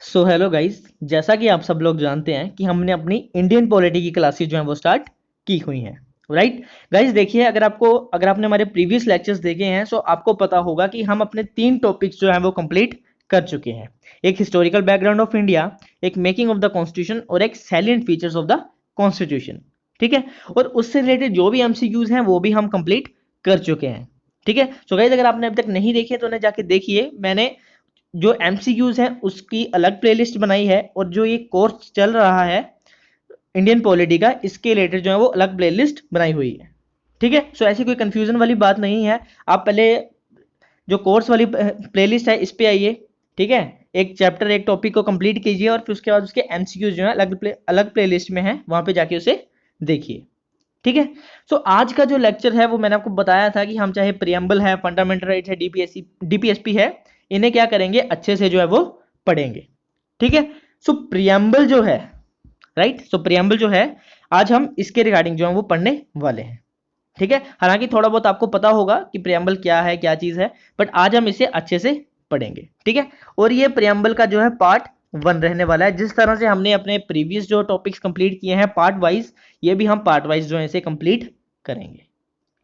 So hello guys, जैसा कि आप सब लोग जानते हैं कि हमने अपनी इंडियन पॉलिटी की क्लासेस जो हैं वो स्टार्ट की हुई हैं। राइट गाइस, देखिए अगर आपने हमारे प्रीवियस लेक्चर्स देखे हैं तो आपको पता होगा कि हम अपने 3 टॉपिक्स जो हैं वो कंप्लीट कर चुके हैं। एक हिस्टोरिकल बैकग्राउंड ऑफ इंडिया, एक मेकिंग ऑफ द कॉन्स्टिट्यूशन और एक salient features of the constitution. ठीक है, और उससे रिलेटेड जो भी एमसीक्यूज हैं वो भी हम कंप्लीट कर चुके हैं। ठीक है, सो गाइस अगर आपने अभी तक नहीं देखे तो उन्हें जाके देखिए। मैंने जो एमसीक्यूज हैं उसकी अलग प्लेलिस्ट बनाई है और जो ये कोर्स चल रहा है इंडियन पॉलिटी का, इसके रिलेटेड जो है वो अलग प्लेलिस्ट बनाई हुई है। ठीक है, सो ऐसी कोई कंफ्यूजन वाली बात नहीं है। आप पहले जो कोर्स वाली प्लेलिस्ट है इस पे आइए। ठीक है, एक चैप्टर एक टॉपिक को कंप्लीट कीजिए और फिर उसके बाद उसके एमसीक्यूज जो है अलग प्लेलिस्ट में है, वहां पे जाके उसे देखिए। ठीक है, सो आज का जो लेक्चर है वो मैंने आपको बताया था कि हम चाहे प्रियम्बल है, फंडामेंटल राइट्स है, डीपीएसपी है, इन्हें क्या करेंगे, अच्छे से जो है वो पढ़ेंगे। ठीक है, सो प्रियम्बल जो है, राइट, सो प्रियम्बल जो है आज हम इसके रिगार्डिंग जो है वो पढ़ने वाले हैं। ठीक है, हालांकि थोड़ा बहुत आपको पता होगा कि प्रियम्बल क्या है, क्या चीज है, बट आज हम इसे अच्छे से पढ़ेंगे। ठीक है, और ये प्रियम्बल का जो है पार्ट 1 रहने वाला है। जिस तरह से हमने अपने प्रीवियस जो टॉपिक्स कंप्लीट किए हैं पार्ट वाइज, ये भी हम पार्ट वाइज जो है इसे कंप्लीट करेंगे।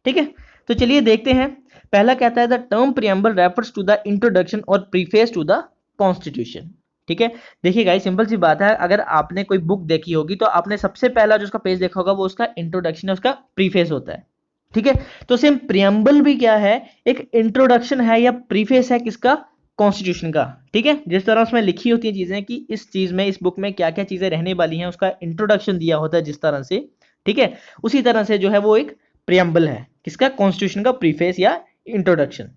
ठीक है, तो चलिए देखते हैं। पहला कहता है the term preamble refers to the introduction और प्रीफेस टू द कॉन्स्टिट्यूशन। ठीक है, देखिए गाइस, सिंपल सी बात है, अगर आपने कोई बुक देखी होगी तो आपने सबसे पहला जो उसका पेज देखा होगा वो उसका इंट्रोडक्शन है, उसका प्रीफेस होता है। ठीक है, तो सेम प्रियम्बल भी क्या है, एक इंट्रोडक्शन है या प्रीफेस है, किसका, कॉन्स्टिट्यूशन का। ठीक है, जिस तरह उसमें लिखी होती है चीजें कि इस चीज में, इस बुक में क्या क्या चीजें रहने वाली हैं, उसका इंट्रोडक्शन दिया होता है जिस तरह से। ठीक है, उसी तरह से जो है वो एक प्रियम्बल है, किसका, कॉन्स्टिट्यूशन का प्रीफेस या इंट्रोडक्शन।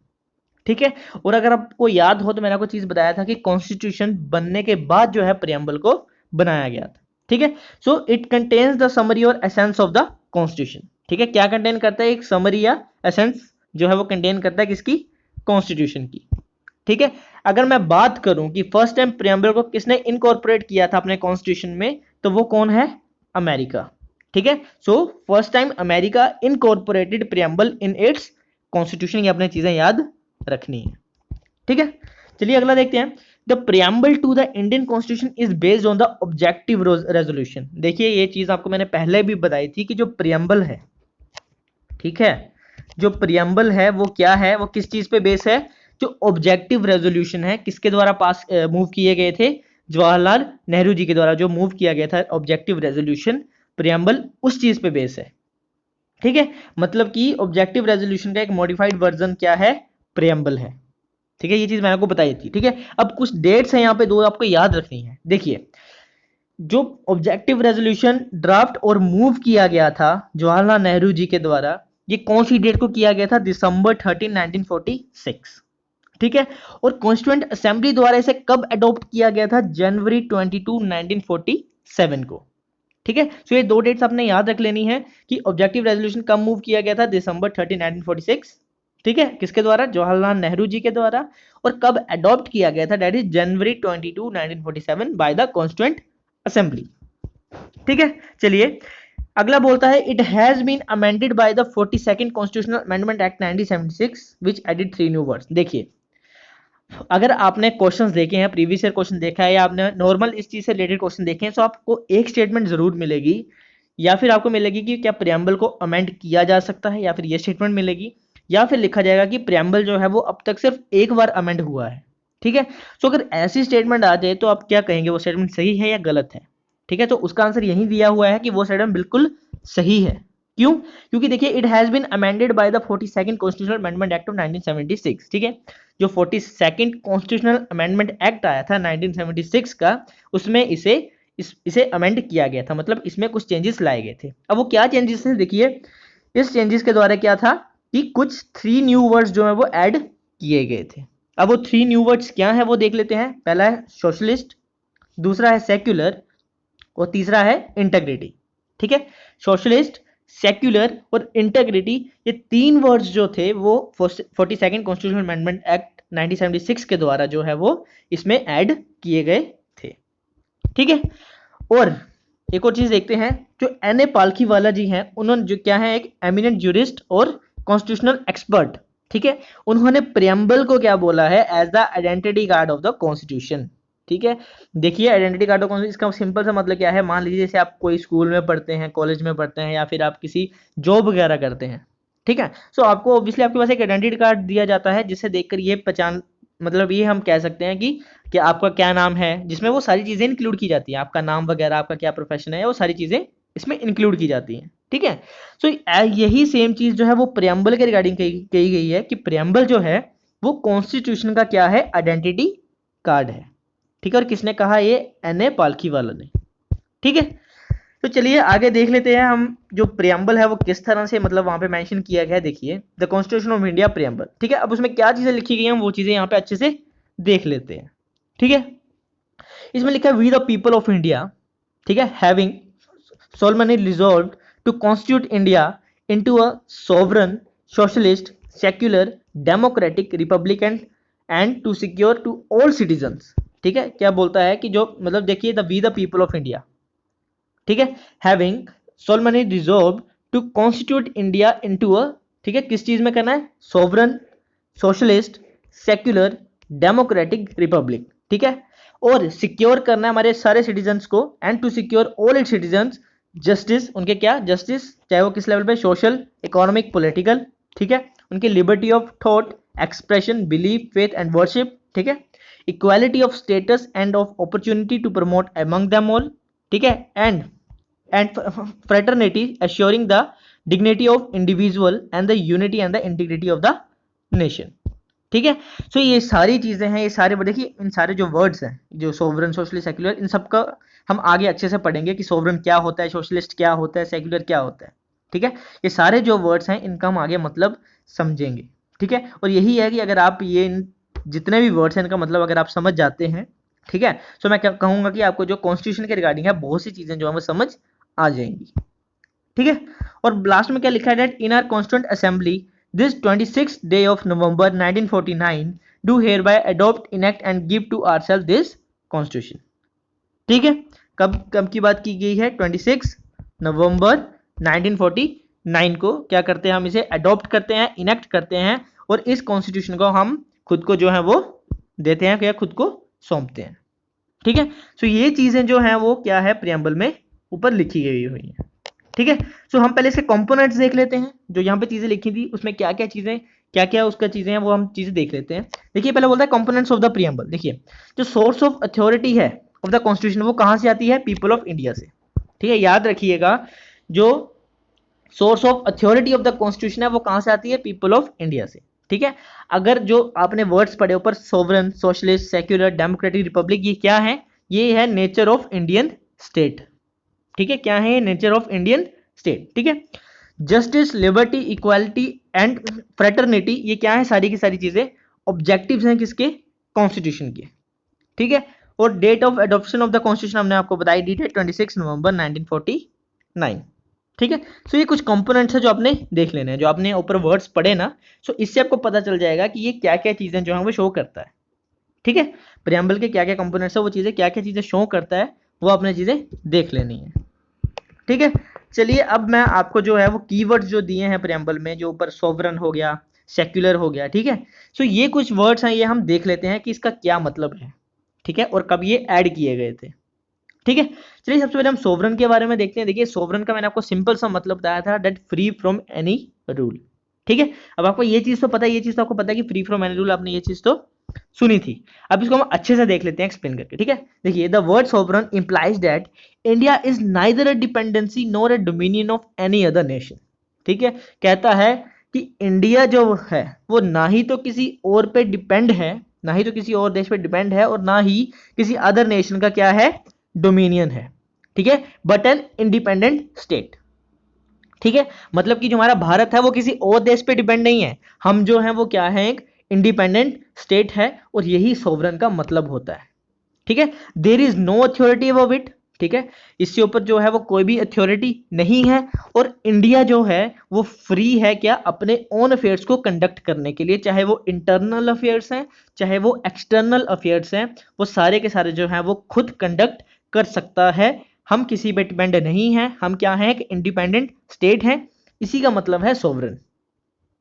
ठीक है, और अगर आपको याद हो तो मैंने आपको चीज बताया था कि कॉन्स्टिट्यूशन बनने के बाद जो है प्रियम्बल को बनाया गया था। ठीक है, so it contains the summary और एसेंस ऑफ द कॉन्स्टिट्यूशन। ठीक है, क्या कंटेन करता है, एक समरी या एसेंस जो है वो कंटेन करता है किसकी, कॉन्स्टिट्यूशन की। ठीक है, अगर मैं बात करूं कि फर्स्ट टाइम प्रियम्बल को किसने इनकॉर्पोरेट किया था अपने कॉन्स्टिट्यूशन में, तो वो कौन है, अमेरिका। ठीक है, so first time America incorporated preamble in its constitution. ये अपने चीजें याद रखनी है। ठीक है, चलिए अगला देखते हैं। The preamble to the Indian constitution is based on the objective resolution. देखिए ये चीज आपको मैंने पहले भी बताई थी कि जो प्रियम्बल है, ठीक है, जो प्रियम्बल है वो क्या है, वो किस चीज पे बेस है, जो ऑब्जेक्टिव रेजोल्यूशन है, किसके द्वारा पास मूव किए गए थे, जवाहरलाल नेहरू जी के द्वारा जो मूव किया गया था ऑब्जेक्टिव रेजोल्यूशन, प्रियम्बल उस चीज पे बेस है। ठीक है, मतलब कि ऑब्जेक्टिव रेजोल्यूशन का एक मॉडिफाइड वर्जन क्या है, प्रियम्बल है। ठीक है, ये चीज मैंने आपको बताई थी। ठीक है, अब कुछ डेट्स हैं यहाँ पे, दो आपको याद रखनी है। देखिए, जो ऑब्जेक्टिव रेजोल्यूशन ड्राफ्ट और मूव किया गया था जवाहरलाल नेहरू जी के द्वारा, ये कौन सी डेट को किया गया था, दिसंबर 13 1946। ठीक है, और कॉन्स्टिट्यूएंट असेंबली द्वारा इसे कब अडॉप्ट किया गया था, जनवरी 22 1947 को। ठीक है, सो ये दो डेट्स आपने याद रख लेनी है कि ऑब्जेक्टिव रेजोल्यूशन कब मूव किया गया था, दिसंबर 13 1946। ठीक है, किसके द्वारा, जवाहरलाल नेहरू जी के द्वारा, और कब अडॉप्ट किया गया था, that is January 22 1947 by the constituent assembly. ठीक है, चलिए अगला बोलता है it has been amended by the 42nd constitutional amendment act 1976 which added 3 new words. देखिए, अगर आपने क्वेश्चंस देखे हैं, प्रीवियस ईयर क्वेश्चन देखा है, या आपने नॉर्मल इस चीज से रिलेटेड क्वेश्चन देखे हैं, तो आपको एक स्टेटमेंट जरूर मिलेगी, या फिर आपको मिलेगी कि क्या प्रियम्बल को अमेंड किया जा सकता है, या फिर ये स्टेटमेंट मिलेगी, या फिर लिखा जाएगा कि प्रियम्बल जो है वो अब तक सिर्फ एक बार अमेंड हुआ है। ठीक है, तो अगर ऐसी स्टेटमेंट आ जाए तो आप क्या कहेंगे, वो स्टेटमेंट सही है या गलत है। ठीक है, तो उसका आंसर यही दिया हुआ है कि वो स्टेटमेंट बिल्कुल सही है। क्यों, क्योंकि देखिए it has been amended by the 42nd constitutional amendment act of 1976। ठीक है, जो 42nd कॉन्स्टिट्यूशनल अमेंडमेंट एक्ट आया था 1976 का, उसमें इसे अमेंड किया गया था, मतलब इसमें कुछ चेंजेस लाए गए थे। अब वो क्या चेंजेस थे, देखिए इस चेंजेस के द्वारा क्या था कि कुछ 3 न्यू वर्ड्स जो है वो ऐड किए गए थे। अब वो 3 न्यू वर्ड्स क्या है वो देख लेते हैं। पहला है सोशलिस्ट, दूसरा है सेक्युलर, और तीसरा है इंटेग्रिटी। ठीक है, सोशलिस्ट, सेक्युलर और इंटेग्रिटी, ये 3 वर्ड्स जो थे वो 42nd कॉन्स्टिट्यूशनल अमेंडमेंट एक्ट 1976 के द्वारा जो है वो इसमें ऐड किए गए थे। ठीक है, और एक और चीज देखते हैं, जो एन ए पालखीवाला जी हैं, उन्होंने जो क्या है, एक एमिनेंट ज्यूरिस्ट और कॉन्स्टिट्यूशनल एक्सपर्ट। ठीक है, उन्होंने प्रियम्बल को क्या बोला है, as the identity card of the constitution. ठीक है। देखिए आइडेंटिटी कार्ड कौन सा, इसका सिंपल सा मतलब क्या है, मान लीजिए जैसे आप कोई स्कूल में पढ़ते हैं, कॉलेज में पढ़ते हैं, या फिर आप किसी जॉब वगैरह करते हैं, ठीक है। सो आपको ऑब्वियसली आपके पास एक आइडेंटिटी कार्ड दिया जाता है, जिसे देखकर ये पहचान, मतलब ये हम कह सकते हैं कि आपका क्या नाम है, जिसमें वो सारी चीज़ें इंक्लूड की जाती हैं, आपका नाम वगैरह, आपका क्या प्रोफेशन है, वो सारी चीज़ें इसमें इंक्लूड की जाती हैं, ठीक है। सो यही सेम चीज़ जो है वो प्रियम्बल के रिगार्डिंग कही गई है कि प्रियम्बल जो है वो कॉन्स्टिट्यूशन का क्या है, आइडेंटिटी कार्ड है, ठीक है। और किसने कहा, ये एन ए पालखीवाला ने, ठीक है। तो चलिए आगे देख लेते हैं हम, जो प्रियम्बल है वो किस तरह से मतलब वहां पे मेंशन किया गया है। देखिए the constitution of India preamble, ठीक है। अब उसमें क्या चीजें लिखी गई हैं वो चीजें यहाँ पे अच्छे से देख लेते हैं, ठीक है। इसमें लिखा है we the people of India, ठीक है, having solemnly resolved to constitute India into a sovereign, socialist, secular, democratic republic and to secure to all citizens, ठीक है। क्या बोलता है कि जो मतलब देखिए the we the people of India, ठीक है, having solemnly resolved to constitute India into a, ठीक है, किस चीज में करना है, sovereign, socialist, secular, democratic Republic, ठीक है। और सिक्योर करना है हमारे सारे सिटीजन्स को, and to secure all it citizens justice, उनके क्या जस्टिस, चाहे वो किस लेवल पे, सोशल, इकोनॉमिक, पॉलिटिकल, ठीक है, उनकी liberty of thought, expression, belief, faith and worship, ठीक है, equality of status and of opportunity to promote among them all, ठीक है, and fraternity assuring the dignity of individual and the unity and the integrity of the nation, ठीक है। सो ये सारी चीजें हैं, ये सारे देखिए इन सारे जो वर्ड्स हैं, जो सोवरन, सोशलिस्ट, सेक्युलर, इन सब का हम आगे अच्छे से पढ़ेंगे कि सोवरन क्या होता है, सोशलिस्ट क्या होता है, सेक्युलर क्या होता है, ठीक है। ये सारे जो वर्ड्स हैं इनका हम आगे मतलब समझेंगे, ठीक है। और यही है कि अगर आप ये जितने भी वर्ड्स हैं इनका मतलब अगर आप समझ जाते हैं, ठीक है, तो मैं क्या कहूंगा कि आपको जो कॉन्स्टिट्यूशन के रिगार्डिंग है बहुत सी चीजें जो है वो समझ आ जाएंगी, ठीक है। और लास्ट में क्या लिखा है, date in our constituent assembly this 26th day of November 1949 do hereby adopt, enact and give to ourselves this constitution, ठीक है। कब की बात की गई है, 26 नवंबर 1949 को क्या करते हैं हम, इसे अडॉप्ट करते हैं, इनेक्ट करते हैं, और इस कॉन्स्टिट्यूशन को हम खुद को जो है वो देते हैं, क्या खुद को सौंपते हैं, ठीक है। सो ये चीजें जो हैं वो क्या है, प्रियम्बल में ऊपर लिखी गई हुई हैं, ठीक है। सो हम पहले इसके कंपोनेंट्स देख लेते हैं, जो यहाँ पे चीजें लिखी थी उसमें क्या क्या चीजें, क्या क्या उसका चीजें हैं वो हम चीजें देख लेते हैं। देखिए पहले बोलता है कंपोनेंट्स ऑफ द प्रियम्बल। देखिए जो सोर्स ऑफ अथॉरिटी है ऑफ द कॉन्स्टिट्यूशन वो कहां से आती है, पीपल ऑफ इंडिया से, ठीक है। याद रखिएगा जो source of authority of the constitution है वो कहां से आती है, पीपल ऑफ इंडिया से, ठीक है। अगर जो आपने वर्ड्स पढ़े ऊपर sovereign, socialist, secular, democratic, Republic, ये क्या है, ये है नेचर ऑफ इंडियन स्टेट, ठीक है। क्या है, नेचर ऑफ इंडियन स्टेट, ठीक है। Justice, liberty, equality and fraternity, ये क्या है, सारी की सारी चीजें ऑब्जेक्टिव्स हैं किसके, कॉन्स्टिट्यूशन के, ठीक है। और date of adoption of the constitution हमने आपको बताई, डी है 26 नवंबर 1949, ठीक है। सो ये कुछ कंपोनेंट्स है जो आपने देख लेने हैं, जो आपने ऊपर वर्ड्स पढ़े ना, सो इससे आपको पता चल जाएगा कि ये क्या क्या चीजें जो है वो शो करता है, ठीक है। प्रियम्बल के क्या क्या कंपोनेंट्स है, वो चीजें क्या क्या चीजें शो करता है, वो आपने चीजें देख लेनी है, ठीक है। चलिए अब मैं आपको जो है वो कीवर्ड्स जो दिए हैं प्रियम्बल में, जो ऊपर सोवरन हो गया, सेक्युलर हो गया, ठीक है। सो ये कुछ वर्ड्स हैं, ये हम देख लेते हैं कि इसका क्या मतलब है, ठीक है, और कब ये ऐड किए गए थे, ठीक है। चलिए सबसे पहले हम सोवरन के बारे में देखते हैं। देखिए सोवरन का मैंने आपको सिंपल सा मतलब बताया था, that free from any rule, ठीक है। अब आपको ये चीज तो पता है, ये चीज तो आपको पता है कि फ्री फ्रॉम एनी रूल, आपने ये चीज तो सुनी थी। अब इसको हम अच्छे से देख लेते हैं एक्सप्लेन करके, ठीक है। देखिए the word sovereign implies that India is neither a dependency nor a dominion of any other nation, ठीक है। कहता है कि इंडिया जो है वो ना ही तो किसी और पे डिपेंड है, ना ही तो किसी और देश पे डिपेंड है, और ना ही किसी अदर नेशन का क्या है, डोमिनियन है, ठीक है, बट एन इंडिपेंडेंट स्टेट, ठीक है। मतलब कि जो हमारा भारत है वो किसी और देश पे डिपेंड नहीं है, हम जो है वो क्या है, एक इंडिपेंडेंट स्टेट है, और यही सोवरन का मतलब होता है, ठीक है। There is no authority above it, ठीक है, इसके ऊपर जो है वो कोई भी अथॉरिटी नहीं है, और इंडिया जो है वो फ्री है क्या, अपने ओन अफेयर्स को कंडक्ट करने के लिए, चाहे वो इंटरनल अफेयर्स हैं, चाहे वो एक्सटर्नल अफेयर्स हैं, वो सारे के सारे जो है वो खुद कंडक्ट कर सकता है। हम किसी पे डिपेंड नहीं है, हम क्या है, एक इंडिपेंडेंट स्टेट है, इसी का मतलब है सोवरन,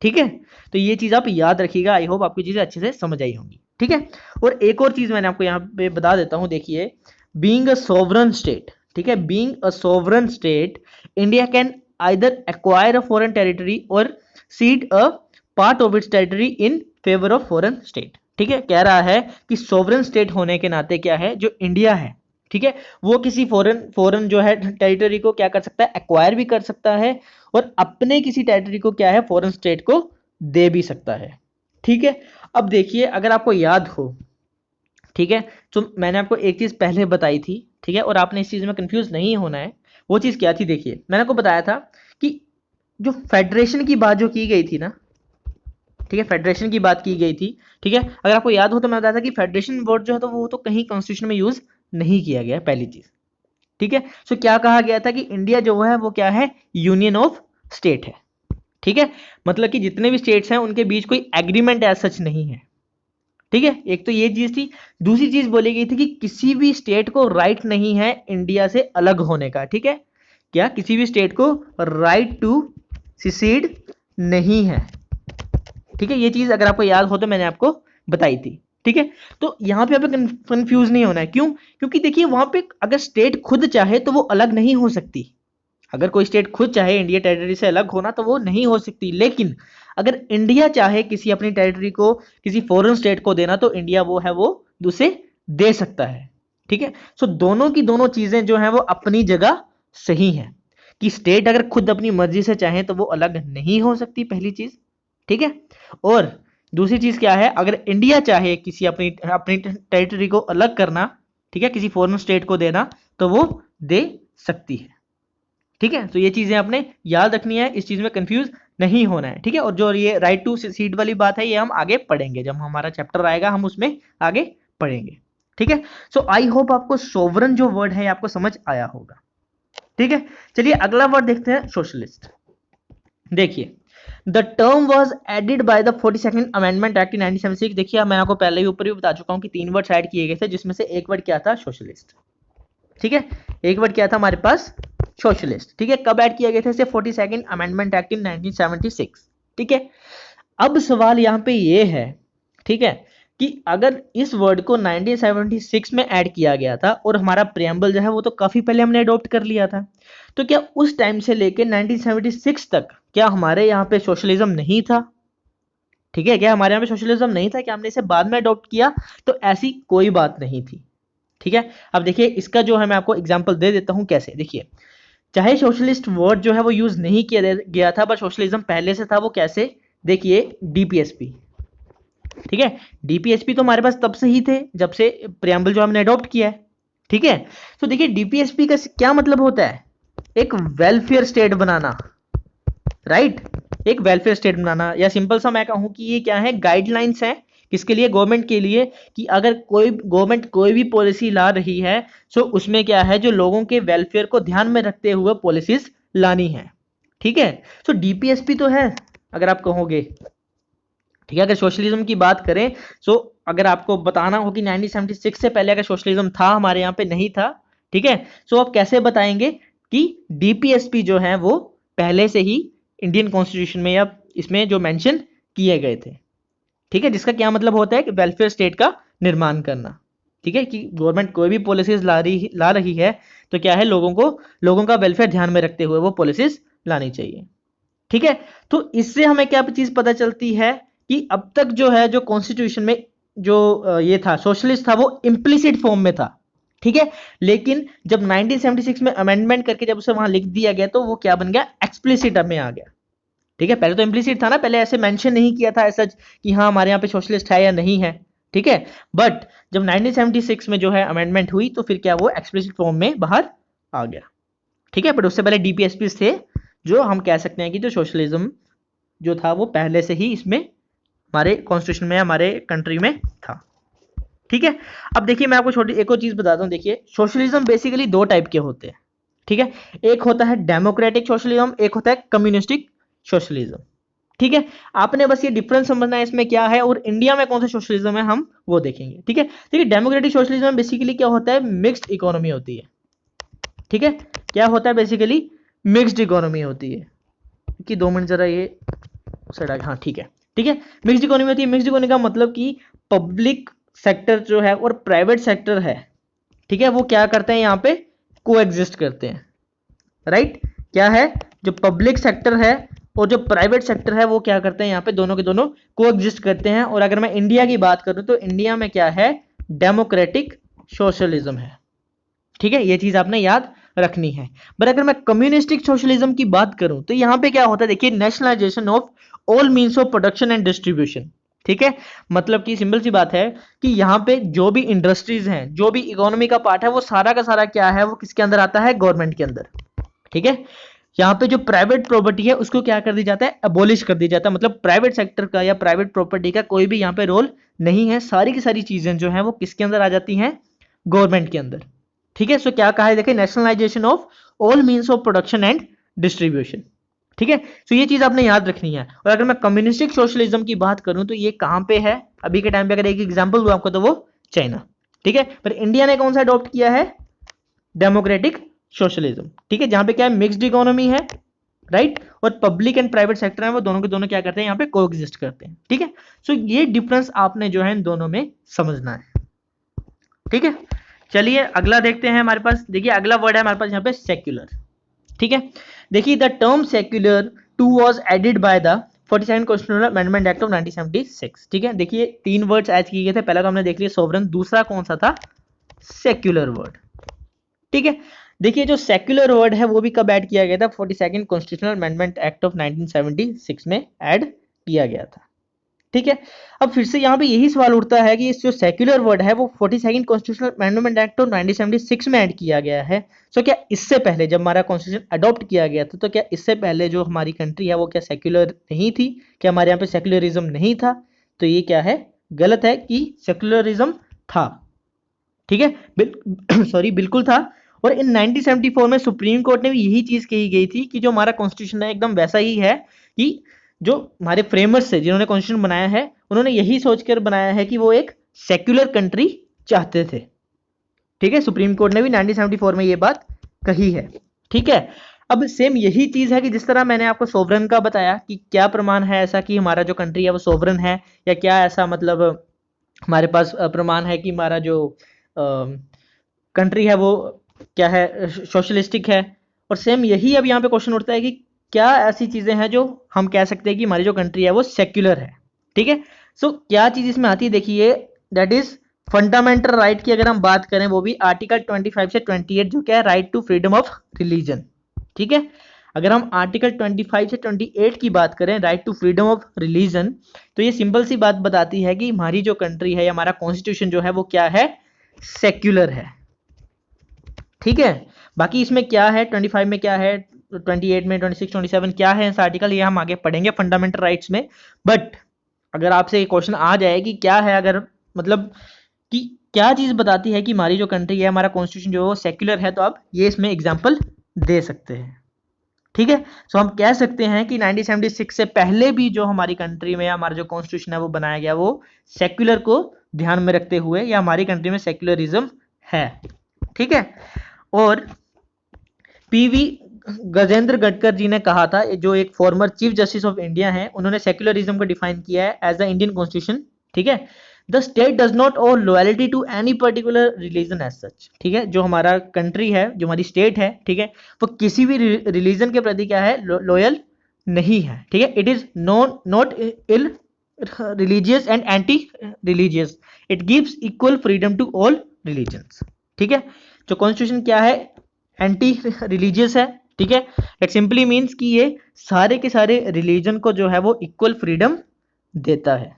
ठीक है। तो ये चीज आप याद रखिएगा, आई होप आपकी चीजें अच्छे से समझ आई होंगी, ठीक है। और एक और चीज मैंने आपको यहाँ पे बता देता हूँ, देखिए, बीइंग अ सोवरन स्टेट, ठीक है, being a sovereign state, India can either acquire a foreign territory or cede a part of its territory in favour of foreign state. ठीक है, कह रहा है कि सोवरन स्टेट होने के नाते क्या है, जो इंडिया है, ठीक है, वो किसी फॉरेन जो है टेरिटरी को क्या कर सकता है, एक्वायर भी कर सकता है, और अपने किसी टेरिटरी को क्या है, फॉरेन स्टेट को दे भी सकता है। ठीक है, अब देखिए, अगर आपको याद हो, ठीक है, तो मैंने आपको एक चीज पहले बताई थी, ठीक है, और आपने इस चीज में कंफ्यूज नहीं होना है। वो चीज क्या थी, देखिए, मैंने आपको बताया था कि जो फेडरेशन की बात जो की गई थी ना, ठीक है, फेडरेशन की बात की गई थी, ठीक है, अगर आपको याद हो तो मैं बताया था कि फेडरेशन वर्ड जो है तो वो तो कहीं कॉन्स्टिट्यूशन में यूज नहीं किया गया, पहली चीज। ठीक है, सो क्या कहा गया था कि इंडिया जो है वो क्या है, यूनियन ऑफ स्टेट है। ठीक है, मतलब कि जितने भी स्टेट्स हैं उनके बीच कोई एग्रीमेंट एज सच नहीं है। ठीक है, एक तो ये चीज थी। दूसरी चीज बोली गई थी कि किसी भी स्टेट को राइट नहीं है इंडिया से अलग होने का। ठीक है, क्या किसी भी स्टेट को राइट टू सिसीड नहीं है। ठीक है, ये चीज अगर आपको याद हो तो मैंने आपको बताई थी। ठीक है, तो यहां पे आपको कंफ्यूज नहीं होना है। क्यों? क्योंकि देखिए, वहां पे अगर स्टेट खुद चाहे तो वो अलग नहीं हो सकती। अगर कोई स्टेट खुद चाहे इंडिया टेरिटरी से अलग होना तो वो नहीं हो सकती, लेकिन अगर इंडिया चाहे किसी अपनी टेरिटरी को किसी फॉरेन स्टेट को देना तो इंडिया वो है वो उसे दे सकता है। ठीक है, सो दोनों की दोनों चीजें जो है वो अपनी जगह सही है, कि स्टेट अगर खुद अपनी मर्जी से चाहे तो वो अलग नहीं हो सकती, पहली चीज। ठीक है, और दूसरी चीज क्या है, अगर इंडिया चाहे किसी अपनी अपनी टेरिटरी को अलग करना, ठीक है, किसी फॉरेन स्टेट को देना, तो वो दे सकती है। ठीक है, तो ये चीजें आपने याद रखनी है, इस चीज में कंफ्यूज नहीं होना है। ठीक है, और जो ये राइट टू सीड वाली बात है ये हम आगे पढ़ेंगे, जब हमारा चैप्टर आएगा हम उसमें आगे पढ़ेंगे। ठीक है, सो आई होप आपको सोवरन जो वर्ड है आपको समझ आया होगा। ठीक है, चलिए अगला वर्ड देखते हैं, सोशलिस्ट। देखिए, the term was added bye the 42nd amendment act in 1976। देखिए, मैं आपको पहले ही ऊपर ही बता चुका हूं कि 3 वर्ड ऐड किए गए थे, जिसमें से एक वर्ड क्या था, सोशलिस्ट। ठीक है, एक वर्ड क्या था हमारे पास, सोशलिस्ट। ठीक है, कब ऐड किया गया था इसे, 42nd अमेंडमेंट एक्ट इन 1976। ठीक है, अब सवाल यहां पे ये है, ठीक है, कि अगर इस वर्ड को 1976 में ऐड किया गया था और हमारा प्रियम्बल जो है वो तो काफी पहले हमने अडॉप्ट कर लिया था, तो क्या उस टाइम से लेके 1976 तक क्या हमारे यहाँ पे सोशलिज्म नहीं था? ठीक है, क्या हमारे यहाँ पे सोशलिज्म नहीं था, क्या हमने इसे बाद में अडॉप्ट किया? तो ऐसी कोई बात नहीं थी। ठीक है, अब देखिए, इसका जो है मैं आपको एग्जांपल दे देता हूं कैसे। देखिए, चाहे सोशलिस्ट वर्ड जो है वो यूज नहीं किया गया था, बट सोशलिज्म पहले से था। वो कैसे? देखिए, डीपीएसपी। ठीक है, डीपीएसपी तो हमारे पास तब से ही थे जब से प्रियम्बल जो हमने अडॉप्ट किया है। ठीक है, तो देखिए, डीपीएसपी का क्या मतलब होता है, एक वेलफेयर स्टेट बनाना, राइट, एक वेलफेयर स्टेट बनाना, या सिंपल सा मैं कहूं कि ये क्या है, गाइडलाइंस है, किसके लिए, गवर्नमेंट के लिए, कि अगर कोई गवर्नमेंट कोई भी पॉलिसी ला रही है, सो उसमें क्या है, जो लोगों के वेलफेयर को ध्यान में रखते हुए पॉलिसीज लानी है। ठीक है, सो डीपीएसपी तो है, अगर आप कहोगे। ठीक है, अगर सोशलिज्म की बात करें, सो अगर आपको बताना हो कि 1976 से पहले अगर सोशलिज्म था हमारे यहाँ पे, नहीं था। ठीक है, सो आप कैसे बताएंगे कि डीपीएसपी जो है वो पहले से ही इंडियन कॉन्स्टिट्यूशन में या इसमें जो मेंशन किए गए थे। ठीक है, जिसका क्या मतलब होता है कि वेलफेयर स्टेट का निर्माण करना। ठीक है, कि गवर्नमेंट कोई भी पॉलिसीज ला रही है तो क्या है, लोगों का वेलफेयर ध्यान में रखते हुए वो पॉलिसीज लानी चाहिए। ठीक है, तो इससे हमें क्या चीज पता चलती है कि अब तक जो है, जो कॉन्स्टिट्यूशन में जो ये था, सोशलिस्ट था, वो इम्प्लिसिट फॉर्म में था। ठीक है, लेकिन जब 1976 में अमेंडमेंट करके जब उसे वहां लिख दिया गया तो वो क्या बन गया, एक्सप्लिसिट में आ गया। ठीक है, पहले तो इम्प्लिसिट था ना, पहले ऐसे मेंशन नहीं किया था ऐसा कि हाँ हमारे यहाँ पे सोशलिस्ट है या नहीं है। ठीक है, बट जब 1976 में जो है अमेंडमेंट हुई तो फिर क्या वो एक्सप्लिसिट फॉर्म में बाहर आ गया। ठीक है, बट उससे पहले डीपीएसपी थे, जो हम कह सकते हैं कि जो सोशलिज्म जो था वो पहले से ही इसमें हमारे कॉन्स्टिट्यूशन में, हमारे कंट्री में था। ठीक है, अब देखिए, मैं आपको छोटी एक और चीज बताता हूं। देखिए, सोशलिज्म बेसिकली दो टाइप के होते हैं। ठीक है, एक होता है डेमोक्रेटिक सोशलिज्म, एक होता है कम्युनिस्टिक सोशलिज्म। ठीक है, आपने बस ये डिफरेंस समझना है इसमें क्या है, और इंडिया में कौन सा सोशलिज्म है हम वो देखेंगे। ठीक है, देखिए, डेमोक्रेटिक सोशलिज्म बेसिकली क्या होता है, मिक्स्ड इकोनॉमी होती है। ठीक है, क्या होता है, बेसिकली मिक्स्ड इकोनॉमी होती है। कि 2 मिनट जरा ये साइड, हाँ ठीक है। ठीक है, मिक्स्ड इकोनॉमी होती है। मिक्स्ड इकोनॉमी का मतलब कि पब्लिक सेक्टर जो है और प्राइवेट सेक्टर है, ठीक है, वो क्या करते हैं, यहाँ पे कोएग्जिस्ट करते हैं, राइट। क्या है, जो पब्लिक सेक्टर है और जो प्राइवेट सेक्टर है वो क्या करते हैं, यहाँ पे दोनों के दोनों कोएग्जिस्ट करते हैं। और अगर मैं इंडिया की बात करूं तो इंडिया में क्या है, डेमोक्रेटिक सोशलिज्म है, ठीक है, ये चीज आपने याद रखनी है। बट अगर मैं कम्युनिस्टिक सोशलिज्म की बात करूं तो यहाँ पे क्या होता है, देखिए, nationalisation of all means of production and distribution, ठीक है। मतलब कि सिंपल सी बात है कि यहाँ पे जो भी इंडस्ट्रीज हैं, जो भी इकोनॉमी का पार्ट है, वो सारा का सारा क्या है, वो किसके अंदर आता है, गवर्नमेंट के अंदर, ठीक है। यहाँ पे जो प्राइवेट प्रॉपर्टी है उसको क्या कर दी जाता है, अबोलिश कर दिया जाता है, मतलब प्राइवेट सेक्टर का या प्राइवेट प्रॉपर्टी का कोई भी यहाँ पे रोल नहीं है, सारी की सारी चीजें जो है वो किसके अंदर आ जाती हैं, गवर्नमेंट के अंदर, ठीक है। सो क्या कहा है, देखिए, nationalisation of all means of production and distribution, ठीक है। सो ये चीज आपने याद रखनी है। और अगर मैं कम्युनिस्टिक सोशलिज्म की बात करूं तो ये कहां पे है अभी के टाइम पे, अगर एक एग्जांपल दूं आपको तो वो चाइना, ठीक है। पर इंडिया ने कौन सा अडॉप्ट किया है, डेमोक्रेटिक सोशलिज्म, ठीक है, जहां पे क्या है, मिक्स्ड इकोनॉमी है, राइट, और पब्लिक एंड प्राइवेट सेक्टर है, वो दोनों के दोनों क्या करते हैं, यहाँ पे कोएग्जिस्ट करते हैं, ठीक है। सो ये डिफरेंस आपने जो है इन दोनों में समझना है, ठीक है। चलिए अगला देखते हैं हमारे पास, देखिए अगला वर्ड है हमारे पास यहाँ पे सेक्युलर, ठीक है। देखिए, the term secular too was added by the 47 constitutional amendment act of 1976, ठीक है। देखिए, तीन वर्ड्स ऐड किए गए थे, पहला तो हमने देख लिया सोवरेन, दूसरा कौन सा था, सेक्युलर वर्ड, ठीक है। देखिए, जो सेक्युलर वर्ड है वो भी कब ऐड किया गया था, 42nd constitutional amendment act of 1976 में ऐड किया गया था, ठीक है। अब फिर से यहाँ पे यही सवाल उठता है कि इस जो सेक्युलर वर्ड है वो 42nd constitutional amendment act of 1976 में ऐड किया गया है। सो क्या इससे पहले जब हमारा कॉन्स्टिट्यूशन अडॉप्ट किया गया था तो क्या इससे पहले जो हमारी कंट्री है वो क्या सेक्युलर नहीं थी, क्या हमारे यहाँ पे सेक्युलरिज्म नहीं था? तो ये क्या है, गलत है कि सेक्युलरिज्म था, ठीक है। सॉरी, बिल्कुल था। और इन 1974 में सुप्रीम कोर्ट ने भी यही चीज कही गई थी कि जो हमारा कॉन्स्टिट्यूशन है एकदम वैसा ही है, कि जो हमारे फ्रेमर्स है जिन्होंने कॉन्स्टिट्यूशन बनाया है उन्होंने यही सोचकर बनाया है कि वो एक सेक्युलर कंट्री चाहते थे, ठीक है। सुप्रीम कोर्ट ने भी 1974 में ये बात कही है, ठीक है। अब सेम यही चीज है कि जिस तरह मैंने आपको सोवरन का बताया कि क्या प्रमाण है ऐसा कि हमारा जो कंट्री है वो सोवरन है, या क्या ऐसा मतलब हमारे पास प्रमाण है कि हमारा जो कंट्री है वो क्या है, सोशलिस्टिक है। और सेम यही अब यहाँ पे क्वेश्चन उठता है कि क्या ऐसी चीजें हैं जो हम कह सकते हैं कि हमारी जो कंट्री है वो सेक्युलर है, ठीक है। सो क्या चीज इसमें आती है, देखिए, दैट इज फंडामेंटल राइट की अगर हम बात करें वो भी आर्टिकल 25 से 28, जो क्या है, right to freedom of religion, ठीक है। अगर हम आर्टिकल 25 से 28 की बात करें, right to freedom of religion, तो ये सिंपल सी बात बताती है कि हमारी जो कंट्री है, हमारा कॉन्स्टिट्यूशन जो है वो क्या है, सेक्युलर है, ठीक है। बाकी इसमें क्या है, 25 में क्या है, 28 में, 26, 27 क्या है इस आर्टिकल, ये हम आगे पढ़ेंगे फंडामेंटल राइट्स में। बट अगर आपसे एक क्वेश्चन आ जाए कि क्या है, अगर मतलब कि क्या चीज बताती है कि हमारी जो कंट्री है, हमारा कॉन्स्टिट्यूशन जो है वो सेक्युलर है, तो आप ये इसमें एग्जांपल दे सकते हैं, ठीक है। सो हम कह सकते हैं कि 1976 से पहले भी जो हमारी कंट्री में हमारा जो कॉन्स्टिट्यूशन है वो बनाया गया वो सेक्युलर को ध्यान में रखते हुए, या हमारी कंट्री में सेक्युलरिज्म है, ठीक है। और पीवी गजेंद्र गडकर जी ने कहा था, जो एक former chief justice of India हैं, उन्होंने सेक्युलरिज्म को डिफाइन किया है एज द इंडियन कॉन्स्टिट्यूशन, ठीक है, the state does not owe loyalty to any particular religion as such, ठीक है। जो हमारा कंट्री है, जो हमारी स्टेट है, ठीक है, वो किसी भी रिलीजन के प्रति क्या है, लॉयल नहीं है, ठीक है। It is not irreligious and anti religious, it gives equal freedom to all religions, ठीक है। जो कॉन्स्टिट्यूशन क्या है, एंटी रिलीजियस है, ठीक है। इट सिंपली मीन्स कि ये सारे के सारे रिलीजन को जो है वो इक्वल फ्रीडम देता है,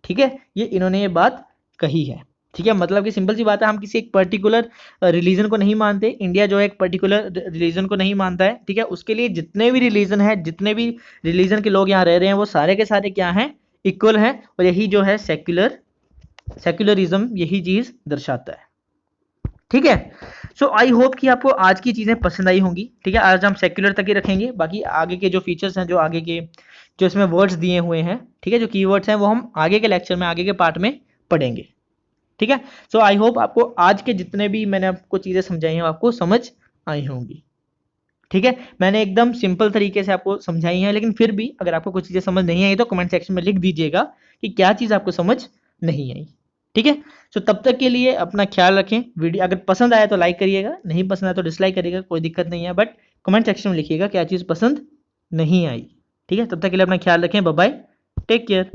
ठीक है। ये इन्होंने ये बात कही है, ठीक है। मतलब कि सिंपल सी बात है, हम किसी एक पर्टिकुलर रिलीजन को नहीं मानते, इंडिया जो है एक पर्टिकुलर रिलीजन को नहीं मानता है, ठीक है। उसके लिए जितने भी रिलीजन है, जितने भी रिलीजन के लोग यहाँ रह रहे हैं, वो सारे के सारे क्या हैं, इक्वल हैं। और यही जो है सेक्युलरिज्म यही चीज दर्शाता है, ठीक है। सो आई होप कि आपको आज की चीजें पसंद आई होंगी, ठीक है। आज हम सेक्युलर तक ही रखेंगे, बाकी आगे के जो फीचर्स हैं, जो आगे के जो इसमें वर्ड्स दिए हुए हैं, ठीक है, जो कीवर्ड्स हैं वो हम आगे के लेक्चर में, आगे के पार्ट में पढ़ेंगे, ठीक है। सो आई होप आपको आज के जितने भी मैंने आपको चीजें समझाई हैं आपको समझ आई होंगी, ठीक है। मैंने एकदम सिंपल तरीके से आपको समझाई है, लेकिन फिर भी अगर आपको कुछ चीजें समझ नहीं आई तो कमेंट सेक्शन में लिख दीजिएगा कि क्या चीज आपको समझ नहीं आई। ठीक है, तो तब तक के लिए अपना ख्याल रखें। वीडियो अगर पसंद आया तो लाइक करिएगा, नहीं पसंद आया तो डिसलाइक करिएगा, कोई दिक्कत नहीं है, बट कमेंट सेक्शन में लिखिएगा क्या चीज़ पसंद नहीं आई। ठीक है, तब तक के लिए अपना ख्याल रखें। Bye bye, take care.